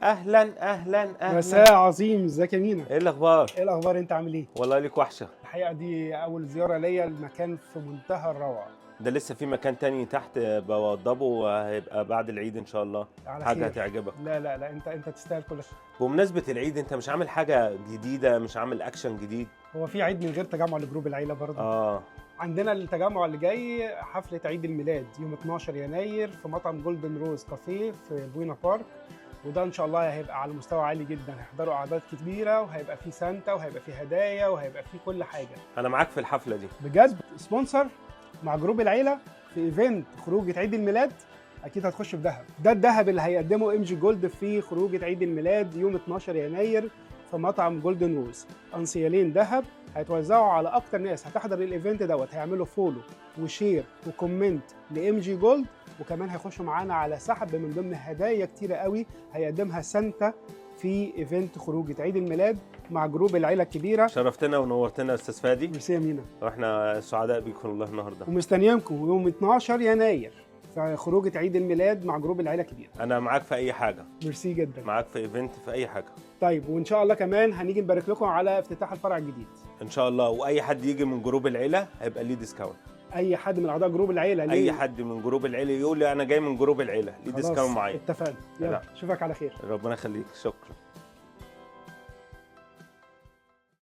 اهلا اهلا اهلا. مساء عظيم، ازيك يا مينا؟ ايه الاخبار؟ ايه الاخبار؟ انت عامل ايه؟ والله ليك وحشه. الحقيقه دي اول زياره ليا، المكان في منتهى الروعه. ده لسه في مكان تاني تحت بوضبه وهيبقى بعد العيد ان شاء الله. على حاجه خير. هتعجبك. لا لا لا، انت تستاهل كل خير. بمناسبه العيد، انت مش عامل حاجه جديده؟ مش عامل اكشن جديد؟ هو في عيد من غير تجمع لجروب العيله برضه؟ اه. عندنا التجمع اللي جاي حفله عيد الميلاد يوم 12 يناير في مطعم جولدن روز كافيه في بوينا بارك، وده ان شاء الله هيبقى على مستوى عالي جدا، هيحضروا اعداد كبيره وهيبقى فيه سانتا وهيبقى فيه هدايا وهيبقى فيه كل حاجه. انا معاك في الحفله دي. بجد سبونسر مع جروب العيله في ايفنت خروجه عيد الميلاد، اكيد هتخش في دهب. ده الدهب اللي هيقدمه ام جي جولد في خروجه عيد الميلاد يوم 12 يناير في مطعم جولدن روز. انسيالين دهب هيتوزعوا على اكتر ناس هتحضر الايفنت دوت، هيعملوا فولو وشير وكومنت لام جي جولد، وكمان هيخشوا معانا على سحب من ضمن هدايا كتيره قوي هيقدمها سانتا في ايفنت خروجه عيد الميلاد مع جروب العيله الكبيره. شرفتنا ونورتنا يا استاذ فادي. ميرسي يا مينا، واحنا سعداء بيكم والله النهارده. ومستنيينكم يوم 12 يناير في خروجه عيد الميلاد مع جروب العيله الكبيره. انا معاك في اي حاجه. ميرسي جدا. معاك في ايفنت في اي حاجه. طيب، وان شاء الله كمان هنيجي نبارك لكم على افتتاح الفرع الجديد ان شاء الله. واي حد يجي من جروب العيله هيبقى ليه ديسكاونت. اي حد من اعضاء جروب العيله ليه؟ اي حد من جروب العيله يقول لي انا جاي من جروب العيله ليه خلاص، ديسكاونت معين. اتفقنا. يلا لا. اشوفك على خير. ربنا يخليك، شكرا.